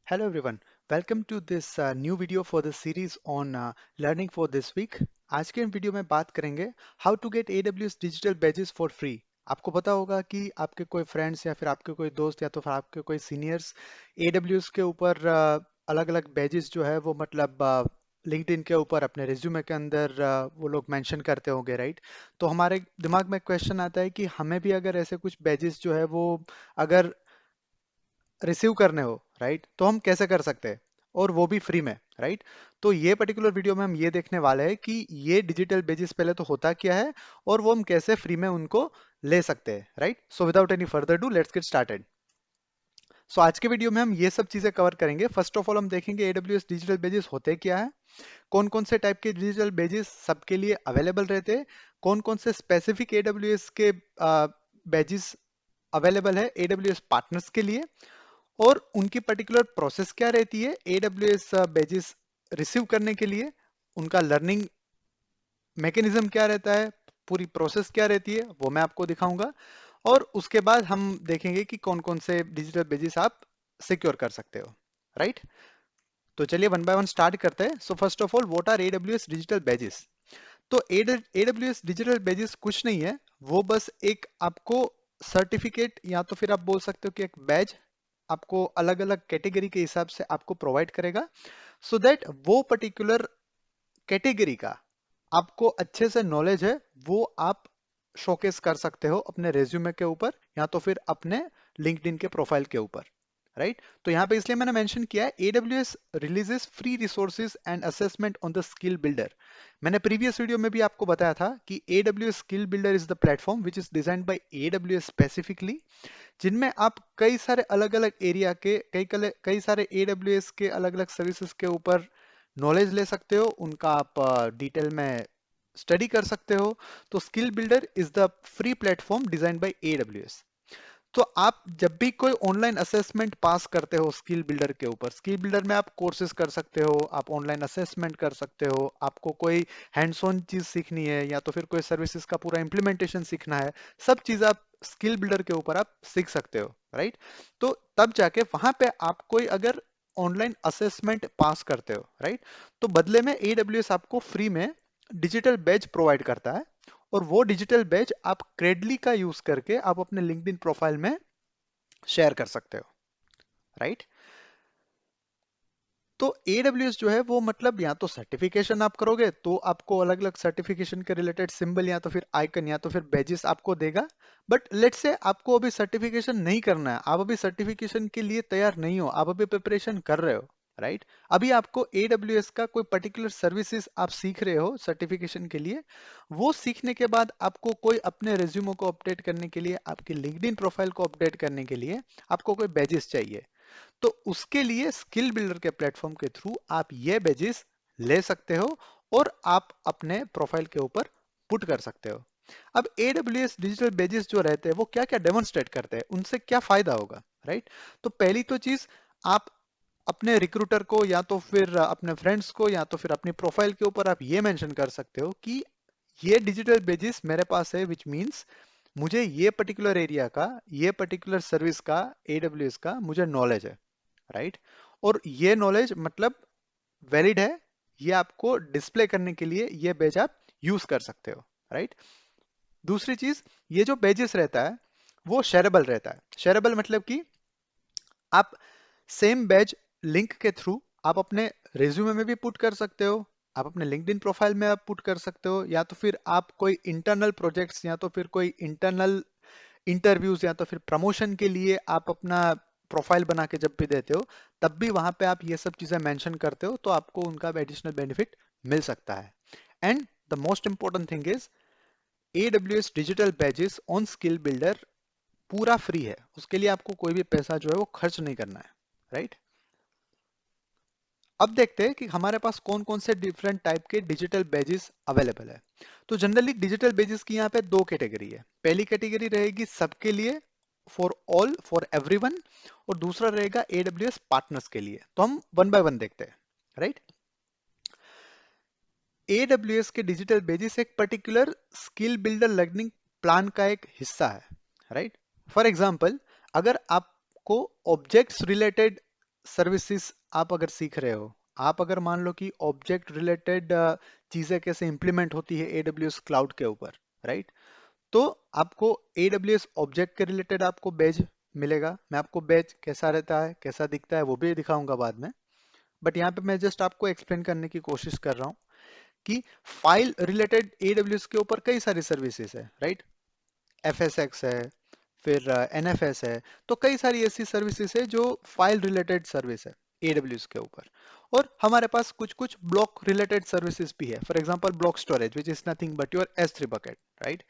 Hello everyone, welcome to this new video for the series on learning for this week. आज के video में बात करेंगे how to get AWS digital badges for free। आपको पता होगा कि आपके कोई फ्रेंड्स या फिर आपके कोई दोस्त या तो फिर आपके कोई सीनियर्स AWS के ऊपर अलग-अलग बैजेस जो है वो मतलब लिंक्डइन के ऊपर अपने रिज्यूमे के अंदर वो लोग मेंशन करते होंगे, राइट। तो हमारे दिमाग में क्वेश्चन आता है कि हमें भी अगर ऐसे कुछ बैजेस जो है वो अगर रिसीव करने हो, राइट, तो हम कैसे कर सकते हैं, और वो भी फ्री में, राइट। तो ये पर्टिकुलर वीडियो में हम ये देखने वाले हैं कि ये डिजिटल बेजिस पहले तो होता क्या है और वो हम कैसे फ्री में उनको ले सकते हैं, right. So without any further do let's get started. So आज के वीडियो में हम ये सब चीजें कवर करेंगे। फर्स्ट ऑफ ऑल हम देखेंगे एडब्ल्यूएस डिजिटल बेजिस होते क्या है, कौन कौन से टाइप के डिजिटल बेजिस सबके लिए अवेलेबल रहते हैं, कौन कौन से स्पेसिफिक एडब्ल्यूएस के बेजिस अवेलेबल है एडब्ल्यूएस पार्टनर्स के लिए, और उनकी पर्टिकुलर प्रोसेस क्या रहती है एडब्ल्यूएस बैजेस रिसीव करने के लिए, उनका लर्निंग मैकेनिज्म क्या रहता है, पूरी प्रोसेस क्या रहती है वो मैं आपको दिखाऊंगा। और उसके बाद हम देखेंगे कि कौन कौन से डिजिटल बैजेस आप सिक्योर कर सकते हो, राइट। तो चलिए वन बाय वन स्टार्ट करते हैं। So first of all what are AWS digital badges. तो एडब्ल्यूएस डिजिटल बैजेस कुछ नहीं है, वो बस एक आपको सर्टिफिकेट या तो फिर आप बोल सकते हो कि एक बैज आपको अलग अलग कैटेगरी के हिसाब से आपको प्रोवाइड करेगा, सो दैट वो पर्टिकुलर कैटेगरी का आपको अच्छे से नॉलेज है वो आप शोकेस कर सकते हो अपने रेज्यूमे के ऊपर या तो फिर अपने लिंक्डइन के प्रोफाइल के ऊपर, राइट। तो यहाँ पे इसलिए मैंने मेंशन किया है AWS releases free resources and assessment on the skill builder. मैंने प्रीवियस वीडियो में भी आपको बताया था कि AWS skill builder is the platform which is designed by AWS specifically, जिनमें आप कई सारे अलग अलग एरिया के कई सारे AWS के अलग अलग सर्विसेज के ऊपर नॉलेज ले सकते हो, उनका आप डिटेल में स्टडी कर सकते हो। तो skill builder is the free platform design by AWS। तो आप जब भी कोई ऑनलाइन असेसमेंट पास करते हो स्किल बिल्डर के ऊपर, स्किल बिल्डर में आप कोर्सेज कर सकते हो, आप ऑनलाइन असेसमेंट कर सकते हो, आपको कोई हैंड्स ऑन चीज सीखनी है या तो फिर कोई सर्विसेज का पूरा इंप्लीमेंटेशन सीखना है, सब चीज आप स्किल बिल्डर के ऊपर आप सीख सकते हो, राइट। तो तब जाके वहां पे आप कोई अगर ऑनलाइन असेसमेंट पास करते हो, राइट, तो बदले में AWS आपको फ्री में डिजिटल बैज प्रोवाइड करता है, और वो डिजिटल बैज आप क्रेडली का यूज करके आप अपने लिंक्डइन प्रोफाइल में शेयर कर सकते हो, राइट। तो AWS जो है वो मतलब या तो सर्टिफिकेशन आप करोगे तो आपको अलग अलग सर्टिफिकेशन के रिलेटेड सिंबल या तो फिर आइकन या तो फिर बैजेस आपको देगा। बट लेट्स से आपको अभी सर्टिफिकेशन नहीं करना है, आप अभी सर्टिफिकेशन के लिए तैयार नहीं हो, आप अभी प्रिपरेशन कर रहे हो, राइट। अभी आपको AWS का कोई पर्टिकुलर सर्विसेज आप सीख रहे हो सर्टिफिकेशन के लिए, वो सीखने के बाद आपको कोई अपने रिज्यूमो को अपडेट करने के लिए, आपके लिंक्डइन प्रोफाइल को अपडेट करने के लिए आपको कोई बैजेस चाहिए, तो उसके लिए स्किल बिल्डर के प्लेटफॉर्म के थ्रू आप ये बैजेस ले सकते हो और आप अपने प्रोफाइल के ऊपर पुट कर सकते हो। अब AWS डिजिटल बैजेस जो रहते हैं वो क्या क्या डेमोन्स्ट्रेट करते हैं, उनसे क्या फायदा होगा, राइट। तो पहली तो चीज, आप अपने रिक्रूटर को या तो फिर अपने फ्रेंड्स को या तो फिर अपनी प्रोफाइल के ऊपर आप ये मेंशन कर सकते हो कि ये डिजिटल बैजेस मेरे पास है, विच मींस मुझे ये पर्टिकुलर एरिया का, ये पर्टिकुलर सर्विस का, AWS का मुझे नॉलेज है, राइट। और ये नॉलेज मतलब वैलिड है, ये आपको डिस्प्ले करने के लिए ये बैज आप यूज कर सकते हो, राइट। दूसरी चीज, ये जो बैजेस रहता है वो शेयरेबल रहता है। शेयरेबल मतलब कि आप सेम बैज लिंक के थ्रू आप अपने रिज्यूमे में भी पुट कर सकते हो, आप अपने लिंक्डइन प्रोफाइल में आप पुट कर सकते हो, या तो फिर आप कोई इंटरनल प्रोजेक्ट्स या तो फिर कोई इंटरनल इंटरव्यूज या तो फिर प्रमोशन के लिए आप अपना प्रोफाइल बना के जब भी देते हो, तब भी वहां पे आप ये सब चीजें मेंशन करते हो, तो आपको उनका एडिशनल बेनिफिट मिल सकता है। And the most important thing is AWS digital badges on skill builder पूरा फ्री है, उसके लिए आपको कोई भी पैसा जो है वो खर्च नहीं करना है, राइट। अब देखते हैं कि हमारे पास कौन कौन से डिफरेंट टाइप के डिजिटल बैजेस अवेलेबल है। तो जनरली डिजिटल बैजेस की यहाँ पे दो कैटेगरी है। पहली कैटेगरी रहेगी सबके लिए, फॉर ऑल, फॉर एवरीवन, और दूसरा रहेगा AWS पार्टनर्स के लिए। तो हम वन बाय वन देखते हैं, राइट। AWS के डिजिटल बैजेस एक particular skill builder learning plan का एक हिस्सा है, राइट। फॉर एग्जाम्पल, अगर आपको ऑब्जेक्ट्स रिलेटेड सर्विसेज आप अगर सीख रहे हो, आप अगर मान लो कि ऑब्जेक्ट रिलेटेड चीजें कैसे इंप्लीमेंट होती है AWS क्लाउड के ऊपर, राइट? तो आपको AWS ऑब्जेक्ट के रिलेटेड आपको बैज मिलेगा। मैं आपको बैज कैसा रहता है, कैसा दिखता है, वो भी दिखाऊंगा बाद में। बट यहाँ पे मैं जस्ट आपको एक्सप्लेन करने की कोशिश कर रहा हूँ कि फाइल रिलेटेड AWS के ऊपर कई सारी सर्विसेज है, राइट? FSX है, फिर NFS है। तो कई सारी ऐसी सर्विसेज है जो फाइल रिलेटेड सर्विस है AWS के ऊपर। और हमारे पास कुछ कुछ ब्लॉक रिलेटेड सर्विसेज भी है। For example block storage which is nothing but your S3 bucket, right?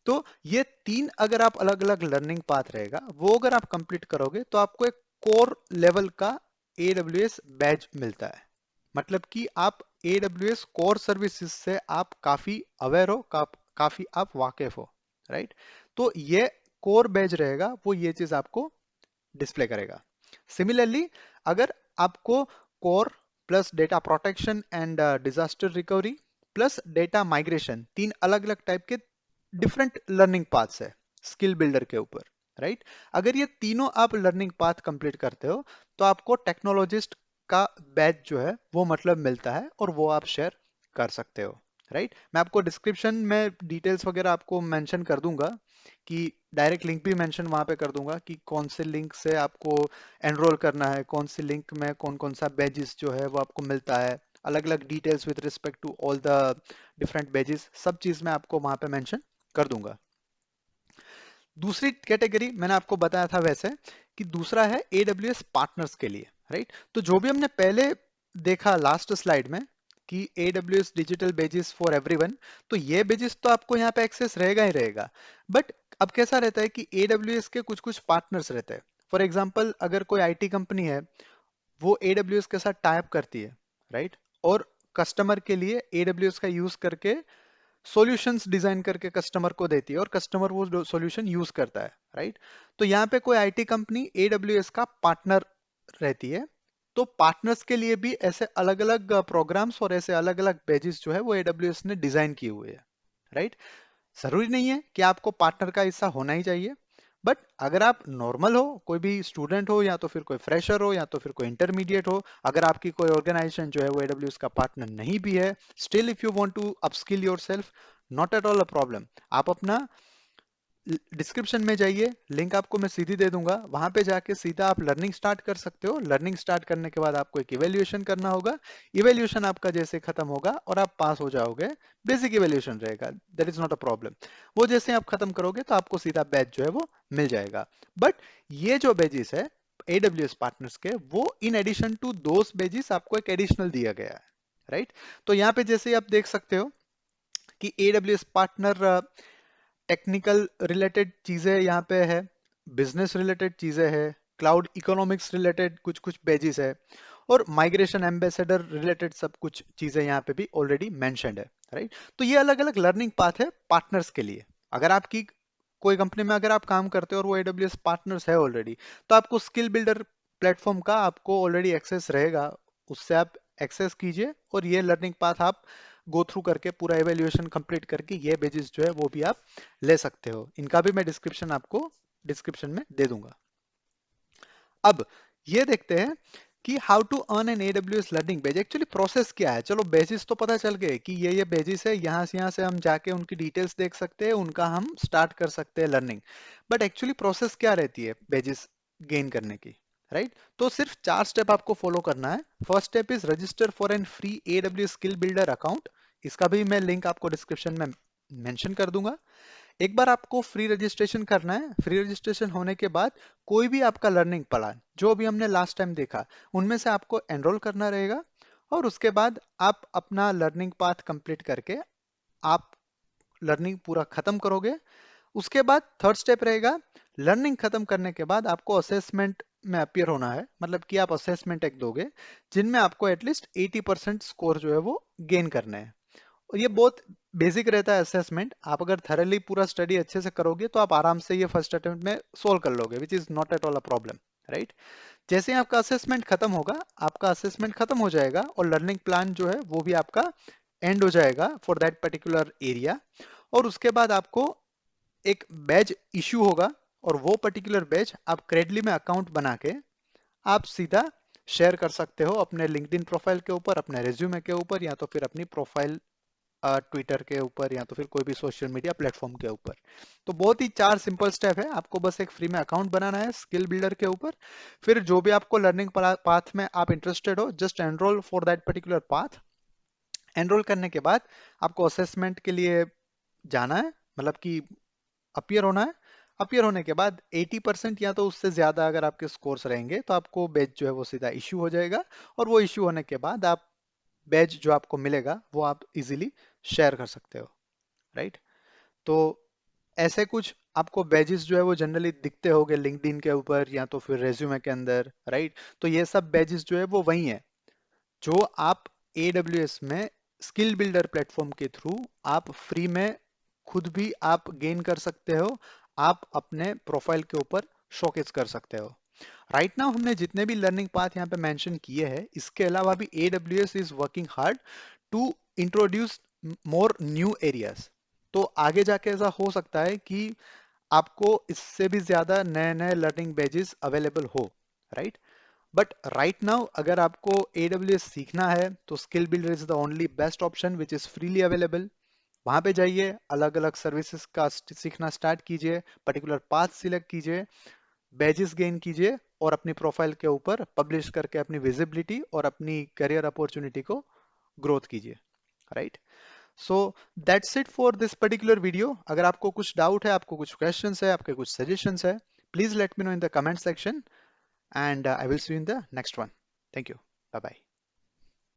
तो ये तीन अगर आप अलग अलग लर्निंग पाथ रहेगा, वो अगर आप कंप्लीट करोगे तो आपको एक कोर लेवल का AWS बैज मिलता है। मतलब कि आप AWS कोर सर्विसेज से आप काफी अवेयर हो, काफी आप वाकिफ हो, राइट? तो ये कोर बैज रहेगा, वो ये चीज आपको डिस्प्ले करेगा। सिमिलरली अगर आपको core plus data protection and disaster recovery plus data migration, तीन अलग अलग टाइप के डिफरेंट लर्निंग पाथ्स है स्किल बिल्डर के ऊपर, राइट? अगर ये तीनों आप लर्निंग पाथ कंप्लीट करते हो तो आपको टेक्नोलॉजिस्ट का बैच जो है वो मतलब मिलता है, और वो आप शेयर कर सकते हो, राइट? मैं आपको डिस्क्रिप्शन में डिटेल्स वगैरह आपको मेंशन कर दूंगा, कि डायरेक्ट लिंक भी मेंशन वहां पे कर दूंगा कि कौन से लिंक से आपको एनरोल करना है, कौन सी लिंक में कौन कौन सा बैजेस जो है वो आपको मिलता है, अलग अलग details with respect to all the different badges, सब चीज मैं आपको वहां पे मेंशन कर दूंगा। दूसरी कैटेगरी मैंने आपको बताया था वैसे, कि दूसरा है AWS पार्टनर्स के लिए, राइट? तो जो भी हमने पहले देखा लास्ट स्लाइड में कि AWS डिजिटल बेजिस फॉर एवरीवन, तो ये बेजिस तो आपको यहाँ पे एक्सेस रहेगा ही रहेगा। बट अब कैसा रहता है कि AWS के कुछ कुछ पार्टनर्स रहते हैं। फॉर एग्जाम्पल अगर कोई IT कंपनी है, वो AWS के साथ टाइप करती है, राइट? और कस्टमर के लिए AWS का यूज करके सॉल्यूशंस डिजाइन करके कस्टमर को देती है, और कस्टमर वो सॉल्यूशन यूज करता है, राइट? तो यहाँ पे कोई IT कंपनी AWS का पार्टनर रहती है। तो पार्टनर्स के लिए भी ऐसे अलग अलग प्रोग्राम्स और ऐसे अलग अलग पेजेस जो है वो AWS ने डिजाइन किए हुए हैं, राइट? जरूरी नहीं है कि आपको पार्टनर का हिस्सा होना ही चाहिए। बट अगर आप नॉर्मल हो, कोई भी स्टूडेंट हो, या तो फिर कोई फ्रेशर हो, या तो फिर कोई इंटरमीडिएट हो, अगर आपकी कोई ऑर्गेनाइजेशन जो है वो AWS का पार्टनर नहीं भी है, still if you want to upskill yourself, not at all a problem. आप अपना डिस्क्रिप्शन में जाइए, लिंक आपको मैं सीधी दे दूंगा, वहां पे जाके सीधा आप लर्निंग स्टार्ट कर सकते हो। लर्निंग स्टार्ट करने के बाद आपको एक इवेल्युएशन करना होगा। इवेल्युएशन आपका जैसे खत्म होगा और आप पास हो जाओगे, बेसिक इवेल्युएशन रहेगा, that is not a problem. वो जैसे आप खत्म करोगे तो आपको सीधा बैच जो है वो मिल जाएगा। बट ये जो बैजेस है AWS पार्टनर्स के, वो in addition to those badges आपको एक एडिशनल दिया गया है, राइट? तो यहाँ पे जैसे आप देख सकते हो कि AWS पार्टनर टेक्निकल रिलेटेड चीजें यहाँ पे है, बिजनेस रिलेटेड चीजें है, क्लाउड इकोनॉमिक्स रिलेटेड कुछ कुछ पेजेस है, और माइग्रेशन एम्बेसडर रिलेटेड सब कुछ चीजें यहाँ पे भी ऑलरेडी मेंशन्ड है, राइट? तो ये अलग अलग लर्निंग पाथ है पार्टनर्स के लिए। अगर आपकी कोई कंपनी में अगर आप काम करते हो और वो AWS पार्टनर्स है ऑलरेडी, तो आपको स्किल बिल्डर प्लेटफॉर्म का आपको ऑलरेडी एक्सेस रहेगा, उससे आप एक्सेस कीजिए, और ये लर्निंग पाथ आप गो थ्रू करके पूरा एवेल्युएशन कंप्लीट करके ये पेजेस जो है वो भी आप ले सकते हो। इनका भी मैं डिस्क्रिप्शन आपको डिस्क्रिप्शन में दे दूंगा। अब ये देखते हैं कि how to earn an AWS learning badge. Actually process क्या है? चलो बेसिस तो पता चल गए कि ये बेसिस है, यहाँ से हम जाके उनकी डिटेल्स देख सकते हैं, उनका हम स्टार्ट कर सकते हैं लर्निंग। बट एक्चुअली प्रोसेस क्या रहती है बेसिस गेन करने की, राइट? तो सिर्फ 4 स्टेप आपको फॉलो करना है। First step is register for an free AWS skill builder account. इसका भी मैं लिंक आपको डिस्क्रिप्शन में मेंशन कर दूंगा। एक बार आपको फ्री रजिस्ट्रेशन करना है। फ्री रजिस्ट्रेशन होने के बाद कोई भी आपका लर्निंग प्लान जो भी हमने लास्ट टाइम देखा, उनमें से आपको एनरोल करना रहेगा, और उसके बाद आप अपना लर्निंग पाथ कंप्लीट करके आप लर्निंग पूरा खत्म करोगे। उसके बाद थर्ड स्टेप रहेगा, लर्निंग खत्म करने के बाद आपको असेसमेंट में अपियर होना है, मतलब कि आप असेसमेंट एक दोगे जिनमें आपको एटलीस्ट 80% स्कोर जो है वो गेन करने हैं। और ये बहुत बेसिक रहता है असेसमेंट। आप अगर थरली पूरा स्टडी अच्छे से करोगे तो आप आराम से ये फर्स्ट अटेम्प्ट में सोल्व कर लोगे, which is not at all a problem, right? जैसे ही आपका असेसमेंट खत्म होगा, आपका असेसमेंट खत्म हो जाएगा और लर्निंग प्लान जो है वो भी आपका एंड हो जाएगा फॉर दैट पर्टिकुलर एरिया। और उसके बाद आपको एक बैच इशू होगा, और वो पर्टिकुलर बैच आप क्रेडली में अकाउंट बना के आप सीधा शेयर कर सकते हो अपने लिंक्डइन प्रोफाइल के ऊपर, अपने रेज्यूमे के ऊपर, या तो फिर अपनी प्रोफाइल ट्विटर के ऊपर, या तो फिर कोई भी सोशल मीडिया प्लेटफॉर्म के ऊपर। तो बहुत ही 4 सिंपल स्टेप है, आपको बस एक फ्री में अकाउंट बनाना है स्किल बिल्डर के ऊपर। फिर जो भी आपको लर्निंग पाथ में आप इंटरेस्टेड हो, just enrol for that particular path. Enrol करने के बाद आपको असेसमेंट के लिए जाना है, मतलब कि अपीयर होना है। अपीयर होने के बाद 80% या तो उससे ज्यादा अगर आपके स्कोर्स रहेंगे तो आपको बैच जो है वो सीधा इश्यू हो जाएगा। और वो इश्यू होने के बाद आप बैच जो आपको मिलेगा वो आप इजीली शेयर कर सकते हो, राइट। तो ऐसे कुछ आपको बैजेस जो है वो जनरली दिखते होंगे लिंक्डइन के ऊपर या तो फिर रेज्यूमे के अंदर, राइट। तो ये सब बैजेस जो है वो वही है जो आप AWS में स्किल बिल्डर प्लेटफॉर्म के थ्रू आप फ्री में खुद भी आप गेन कर सकते हो, आप अपने प्रोफाइल के ऊपर शोकेस कर सकते हो। राइट नाउ हमने जितने भी लर्निंग पाथ यहाँ पे मेंशन किए हैं, इसके अलावा भी AWS is working hard to introduce more new areas. तो आगे जाके ऐसा हो सकता है कि आपको इससे भी ज्यादा नए नए लर्निंग बैजेस अवेलेबल हो, राइट। बट राइट नाउ अगर आपको AWS सीखना है तो skill builder is the only best option which is freely available. वहां पे जाइए, अलग अलग सर्विसेज का सीखना स्टार्ट कीजिए, पर्टिकुलर पाथ सिलेक्ट कीजिए, बैजेस गेन कीजिए और अपनी प्रोफाइल के ऊपर पब्लिश करके अपनी विजिबिलिटी और अपनी करियर अपॉर्चुनिटी को ग्रोथ कीजिए, right. So that's it for this particular video. अगर आपको कुछ डाउट है, आपको कुछ क्वेश्चंस है, आपके कुछ सजेशंस है, please let me know in the comment section, and I will see you in the next one. Thank you. Bye bye.